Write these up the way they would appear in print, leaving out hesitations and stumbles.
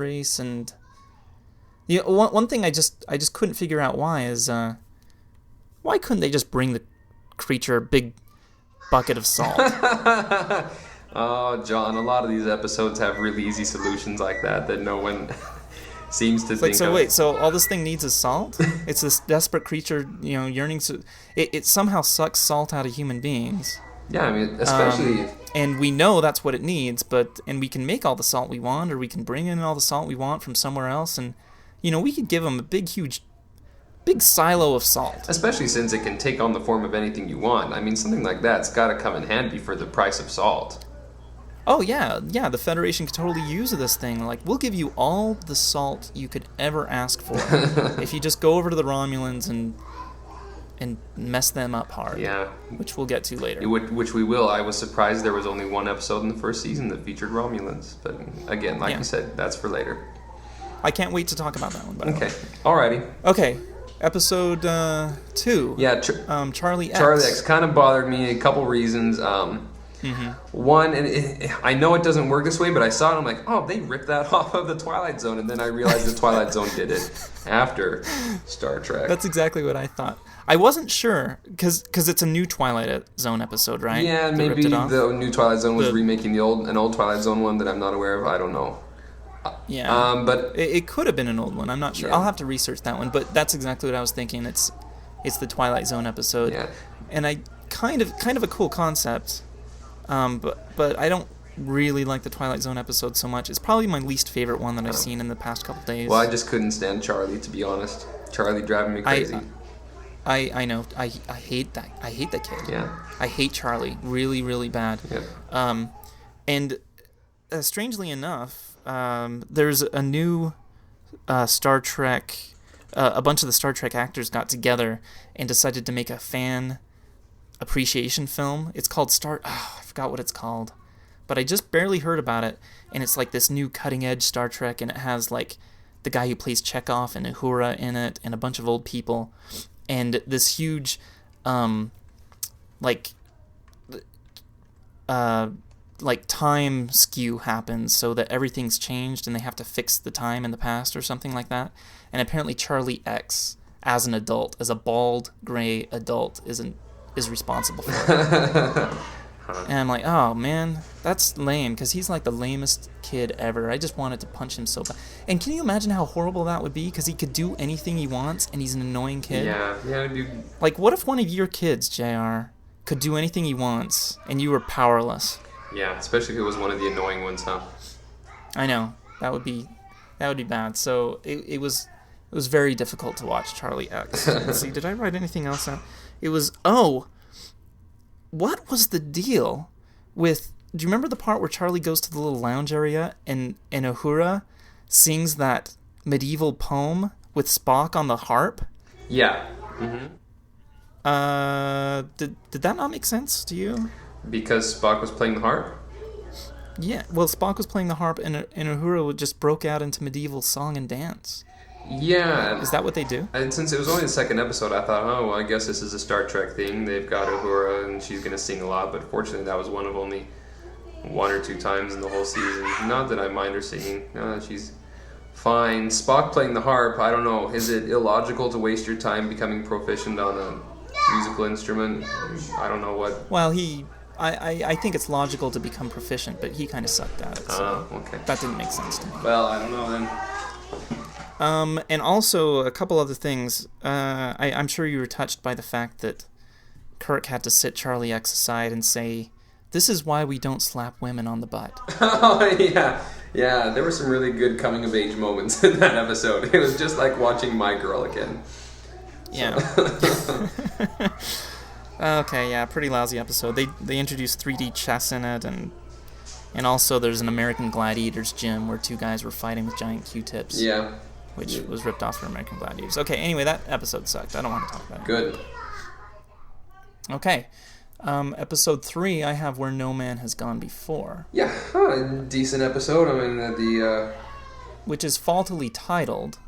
race, and one thing I just couldn't figure out why is why couldn't they just bring the creature a big bucket of salt? Oh, John, a lot of these episodes have really easy solutions like that no one seems to think of. Wait, so all this thing needs is salt? It's this desperate creature, yearning to... It somehow sucks salt out of human beings. Yeah, I mean, especially... And we know that's what it needs, and we can make all the salt we want, or we can bring in all the salt we want from somewhere else, and, we could give them a big silo of salt. Especially since it can take on the form of anything you want. I mean, something like that's got to come in handy for the price of salt. Oh, yeah, the Federation could totally use this thing. Like, we'll give you all the salt you could ever ask for if you just go over to the Romulans and mess them up hard. Yeah. Which we'll get to later. Which we will. I was surprised there was only one episode in the first season that featured Romulans. But again, like you said, that's for later. I can't wait to talk about that one, by the way. Okay. Alrighty. Okay. Episode 2. Yeah. Charlie X. Charlie X kind of bothered me. A couple reasons. One, and I know it doesn't work this way, but I saw it and I'm like, oh, they ripped that off of the Twilight Zone, and then I realized the Twilight Zone did it after Star Trek. That's exactly what I thought. I wasn't sure, because it's a new Twilight Zone episode, right? Yeah, maybe the new Twilight Zone was remaking an old Twilight Zone one that I'm not aware of. I don't know. Yeah, but it could have been an old one. I'm not sure. Yeah. I'll have to research that one, but that's exactly what I was thinking. It's the Twilight Zone episode, and I kind of a cool concept. But I don't really like the Twilight Zone episode so much. It's probably my least favorite one that I've seen in the past couple days. Well, I just couldn't stand Charlie, to be honest. Charlie driving me crazy. I know. I hate that. I hate that kid. Yeah. I hate Charlie really, really bad. Yeah. And strangely enough, there's a new Star Trek. A bunch of the Star Trek actors got together and decided to make a fan appreciation film. It's called I forgot what it's called, but I just barely heard about it, and it's like this new cutting edge Star Trek, and it has like the guy who plays Chekhov and Uhura in it, and a bunch of old people, and this huge like time skew happens, so that everything's changed and they have to fix the time in the past or something like that. And apparently Charlie X, as an adult, as a bald gray adult, is responsible for it. And I'm like, oh man, that's lame, because he's like the lamest kid ever. I just wanted to punch him so bad. And can you imagine how horrible that would be? Because he could do anything he wants, and he's an annoying kid. Yeah, dude. Like, what if one of your kids, JR, could do anything he wants, and you were powerless? Yeah, especially if it was one of the annoying ones, huh? I know. That would be bad. So it was very difficult to watch Charlie X. Let's see, did I write anything else out? It was, what was the deal with, do you remember the part where Charlie goes to the little lounge area and Uhura sings that medieval poem with Spock on the harp? Yeah. Did that not make sense to you? Because Spock was playing the harp? Yeah, well, Spock was playing the harp, and Uhura just broke out into medieval song and dance. Yeah. Is that what they do? And since it was only the second episode, I thought, oh, well, I guess this is a Star Trek thing. They've got Uhura, and she's going to sing a lot. But fortunately, that was one of only 1 or 2 times in the whole season. Not that I mind her singing. No, she's fine. Spock playing the harp, I don't know. Is it illogical to waste your time becoming proficient on a musical instrument? I don't know what... Well, I think it's logical to become proficient, but he kind of sucked at it. So okay. That didn't make sense to me. Well, I don't know then. And also, a couple other things. I'm sure you were touched by the fact that Kirk had to sit Charlie X aside and say, "This is why we don't slap women on the butt." Oh, yeah. Yeah, there were some really good coming-of-age moments in that episode. It was just like watching My Girl again. Yeah. Okay, yeah, pretty lousy episode. They introduced 3D chess in it, and also there's an American Gladiators gym where 2 guys were fighting with giant Q-tips. Yeah. Which was ripped off from American Gladiators. Okay, anyway, that episode sucked. I don't want to talk about it. Good. Okay. Episode 3, I have Where No Man Has Gone Before. Yeah, decent episode. I mean, which is faultily titled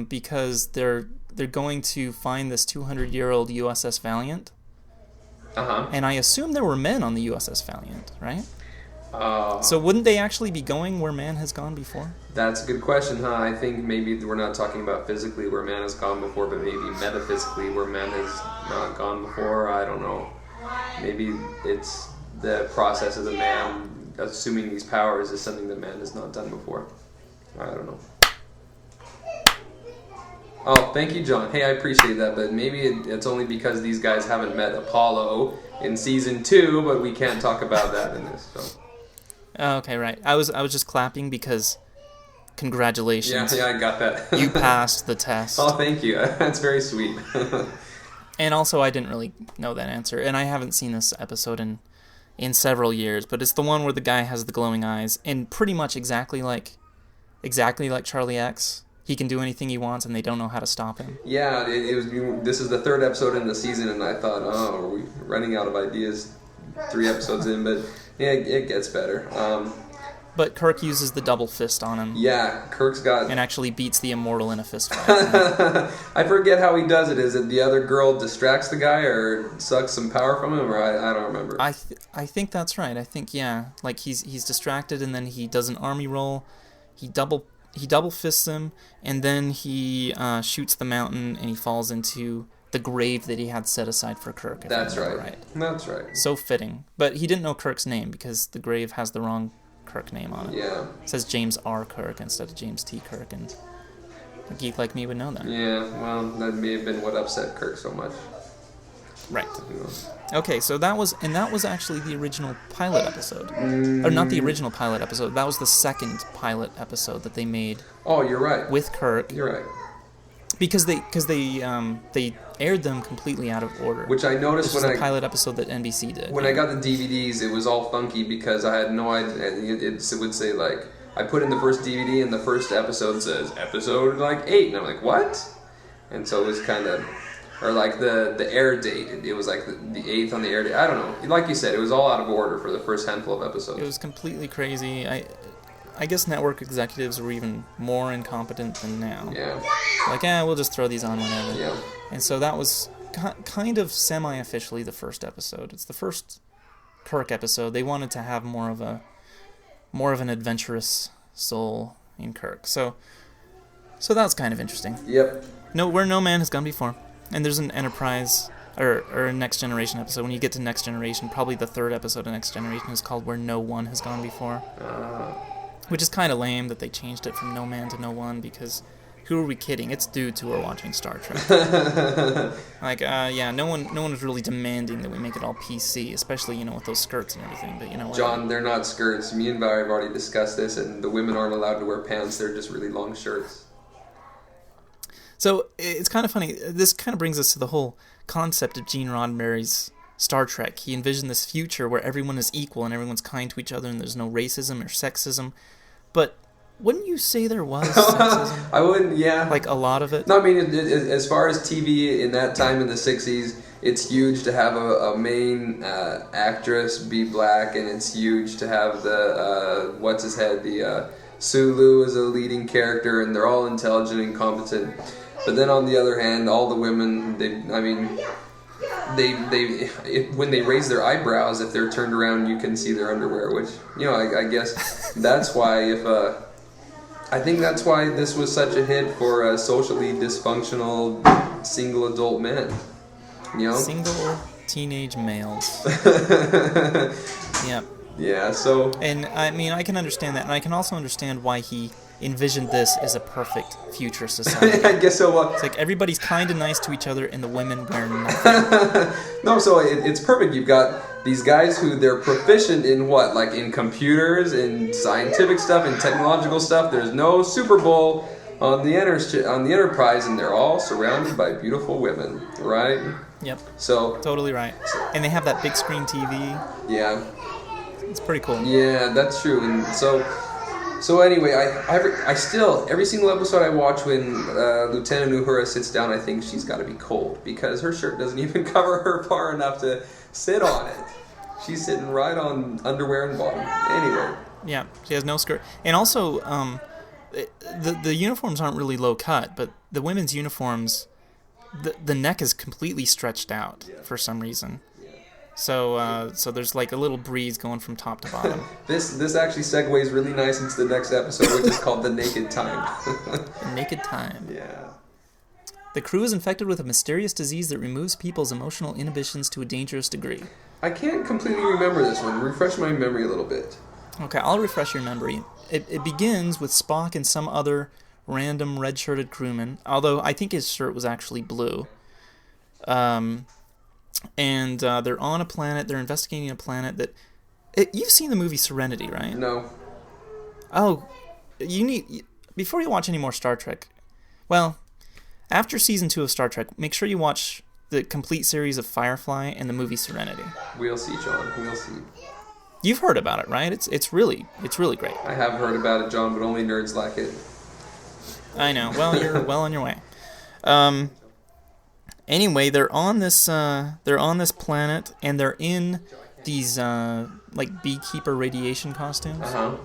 because they're going to find this 200-year-old USS Valiant. Uh-huh. And I assume there were men on the USS Valiant, right? So wouldn't they actually be going where man has gone before? That's a good question, huh? I think maybe we're not talking about physically where man has gone before, but maybe metaphysically where man has not gone before. I don't know. Maybe it's the process of the man assuming these powers is something that man has not done before. I don't know. Oh, thank you, John. Hey, I appreciate that, but maybe it's only because these guys haven't met Apollo in season 2, but we can't talk about that in this. So. Okay, right. I was just clapping because congratulations. Yeah, I got that. You passed the test. Oh, thank you. That's very sweet. And also, I didn't really know that answer, and I haven't seen this episode in several years, but it's the one where the guy has the glowing eyes, and pretty much exactly like Charlie X. He can do anything he wants, and they don't know how to stop him. Yeah, it was. This is the 3rd episode in the season, and I thought, are we running out of ideas 3 episodes in? But yeah, it gets better. But Kirk uses the double fist on him. Yeah, Kirk's got... And actually beats the immortal in a fist fight. I forget how he does it. Is it the other girl distracts the guy or sucks some power from him? Or I don't remember. I think that's right. I think, yeah. Like, he's distracted, and then he does an army roll. He double fists him, and then he shoots the mountain, and he falls into the grave that he had set aside for Kirk. That's right. That's right. So fitting. But he didn't know Kirk's name because the grave has the wrong Kirk name on it. Yeah. It says James R. Kirk instead of James T. Kirk, and a geek like me would know that. Yeah, well, that may have been what upset Kirk so much. Right. Okay, so that was actually the original pilot episode. Or not the original pilot episode, that was the second pilot episode that they made. Oh, you're right. With Kirk. You're right. Because they aired them completely out of order. Which I noticed when the pilot episode that NBC did. When I got the DVDs, it was all funky because I had no idea. It would say like I put in the first DVD and the first episode says episode like 8, and I'm like what? And so it was kind of, or like the air date. It was like the 8th on the air date. I don't know. Like you said, it was all out of order for the first handful of episodes. It was completely crazy. I guess network executives were even more incompetent than now. Yeah. Like, we'll just throw these on whenever. Yeah. And so that was kind of semi-officially the first episode. It's the first Kirk episode. They wanted to have more of an adventurous soul in Kirk. So that was kind of interesting. Yep. Where no man has gone before. And there's an Enterprise or a Next Generation episode. When you get to Next Generation, probably the 3rd episode of Next Generation is called Where No One Has Gone Before. Which is kind of lame that they changed it from No Man to No One, because who are we kidding? It's dudes who are watching Star Trek. No one is really demanding that we make it all PC, especially, with those skirts and everything, but what? John, they're not skirts. Me and Barry have already discussed this, and the women aren't allowed to wear pants. They're just really long shirts. So it's kind of funny. This kind of brings us to the whole concept of Gene Roddenberry's Star Trek. He envisioned this future where everyone is equal and everyone's kind to each other and there's no racism or sexism. But wouldn't you say there was sexism? I wouldn't, yeah. Like a lot of it? No, I mean, as far as TV in that time in the 60s, it's huge to have a main actress be black, and it's huge to have the, the Sulu as a leading character, and they're all intelligent and competent. But then on the other hand, all the women, when they raise their eyebrows, if they're turned around, you can see their underwear, which, I guess that's why I think that's why this was such a hit for socially dysfunctional single adult men. Single teenage males. Yep. Yeah, so... And, I mean, I can understand that, and I can also understand why he envisioned this as a perfect future society. I guess so. It's like everybody's kind and nice to each other, and the women wear nothing. No, so it's perfect. You've got these guys who they're proficient in what? Like in computers, in scientific stuff, in technological stuff. There's no Super Bowl on the Enterprise, and they're all surrounded by beautiful women, right? Yep. So totally right. And they have that big screen TV. Yeah. It's pretty cool. Yeah, that's true. And so anyway, I still, every single episode I watch when Lieutenant Uhura sits down, I think she's got to be cold, because her shirt doesn't even cover her far enough to sit on it. She's sitting right on underwear and bottom. Anyway. Yeah, she has no skirt. And also, the uniforms aren't really low cut, but the women's uniforms, the neck is completely stretched out for some reason. So there's like a little breeze going from top to bottom. This actually segues really nice into the next episode, which is called The Naked Time. The Naked Time. Yeah. The crew is infected with a mysterious disease that removes people's emotional inhibitions to a dangerous degree. I can't completely remember this one. Refresh my memory a little bit. Okay, I'll refresh your memory. It begins with Spock and some other random red-shirted crewman, although I think his shirt was actually blue. And they're on a planet. They're investigating a planet that... you've seen the movie Serenity, right? No. Oh, you need... Before you watch any more Star Trek... Well, after Season 2 of Star Trek, make sure you watch the complete series of Firefly and the movie Serenity. We'll see, John. We'll see. You've heard about it, right? It's really great. I have heard about it, John, but only nerds like it. I know. Well, you're well on your way. Anyway, they're on this planet, and they're in these like beekeeper radiation costumes. Uh-huh.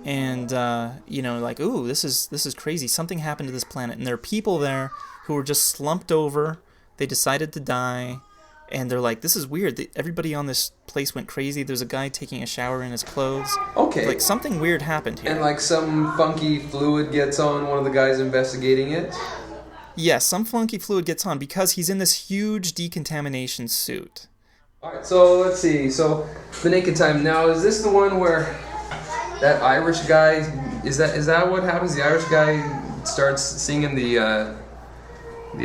And like, ooh, this is crazy. Something happened to this planet, and there are people there who were just slumped over. They decided to die, and they're like, this is weird. Everybody on this place went crazy. There's a guy taking a shower in his clothes. Okay. Like, something weird happened here. And like some funky fluid gets on one of the guys investigating it. Yes, some funky fluid gets on because he's in this huge decontamination suit. Alright, so let's see. So, The Naked Time. Now, is this the one where that Irish guy, is that what happens? The Irish guy starts singing the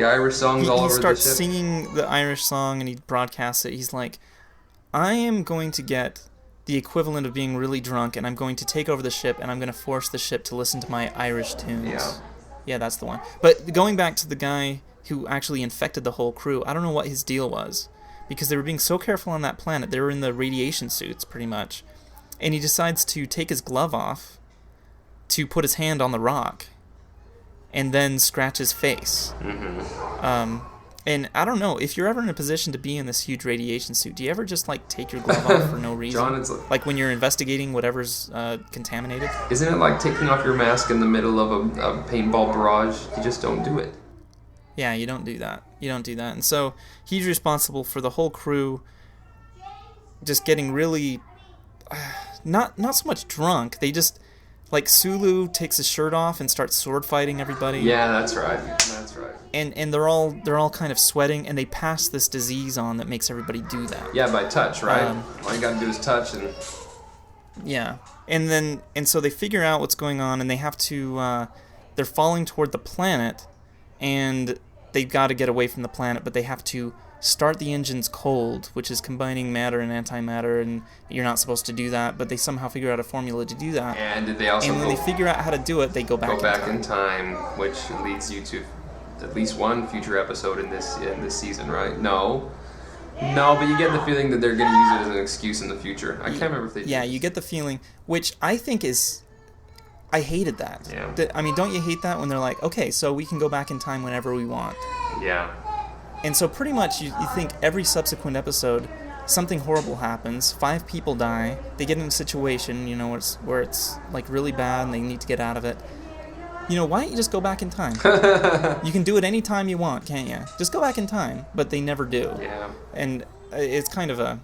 Irish songs all over the ship? He starts singing the Irish song and he broadcasts it. He's like, I am going to get the equivalent of being really drunk and I'm going to take over the ship and I'm going to force the ship to listen to my Irish tunes. Yeah. Yeah, that's the one. But going back to the guy who actually infected the whole crew, I don't know what his deal was. Because they were being so careful on that planet. They were in the radiation suits, pretty much. And he decides to take his glove off to put his hand on the rock and then scratch his face. Mm-hmm. And I don't know, if you're ever in a position to be in this huge radiation suit, do you ever just, like, take your glove off for no reason? John, it's like when you're investigating whatever's contaminated? Isn't it like taking off your mask in the middle of a paintball barrage? You just don't do it. Yeah, you don't do that. You don't do that. And so he's responsible for the whole crew just getting really... not so much drunk. They just... Like, Sulu takes his shirt off and starts sword fighting everybody. Yeah, that's right. That's right. And they're all kind of sweating, and they pass this disease on that makes everybody do that. Yeah, by touch, right? All you gotta do is touch and... Yeah. And so they figure out what's going on, and they have to... they're falling toward the planet, and they've got to get away from the planet, but they have to start the engines cold, which is combining matter and antimatter, and you're not supposed to do that, but they somehow figure out a formula to do that. And they also when they figure out how to do it, they go back in time, which leads you to at least one future episode in this season, right? No, but you get the feeling that they're going to use it as an excuse in the future. I can't remember if they did. Yeah, you get the feeling, which I think is... I hated that. Yeah. I mean, don't you hate that when they're like, okay, so we can go back in time whenever we want? Yeah. And so pretty much you think every subsequent episode, something horrible happens, 5 people die, they get in a situation, where it's like really bad and they need to get out of it. Why don't you just go back in time? You can do it any time you want, can't you? Just go back in time, but they never do. Yeah. And it's kind of a...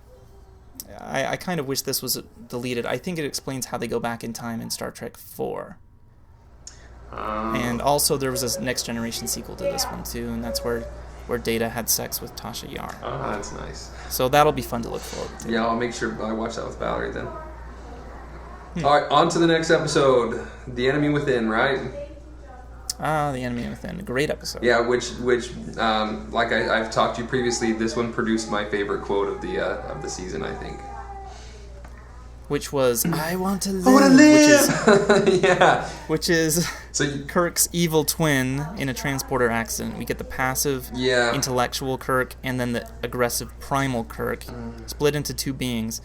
I kind of wish this was deleted. I think it explains how they go back in time in Star Trek 4. And also there was a Next Generation sequel to this one too, and that's where Data had sex with Tasha Yar. Oh, that's nice. So that'll be fun to look forward to. Yeah, I'll make sure I watch that with Valerie then. All right, on to the next episode. The Enemy Within, right? The Enemy Within. A great episode. Yeah, which like I've talked to you previously, this one produced my favorite quote of the season, I think. Which was, I want to live. I want to live! Yeah. Which is Kirk's evil twin in a transporter accident. We get the passive, intellectual Kirk, and then the aggressive primal Kirk, split into 2 beings.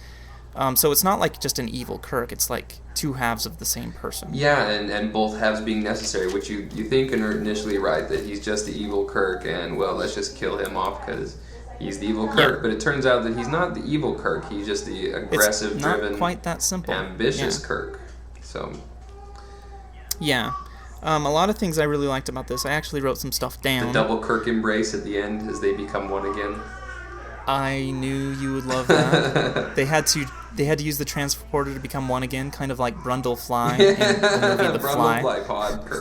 So it's not like just an evil Kirk, it's like 2 halves of the same person. Yeah, and both halves being necessary, which you think are initially right, that he's just the evil Kirk, and, well, let's just kill him off because he's the evil Kirk. Yeah. But it turns out that he's not the evil Kirk, he's just the aggressive, it's not driven, quite that simple. ambitious Kirk. So... Yeah. A lot of things I really liked about this. I actually wrote some stuff down. The double Kirk embrace at the end as they become one again. I knew you would love that. They had to use the transporter to become one again, kind of like Brundle Fly in the movie The Fly. Brundlefly Pod.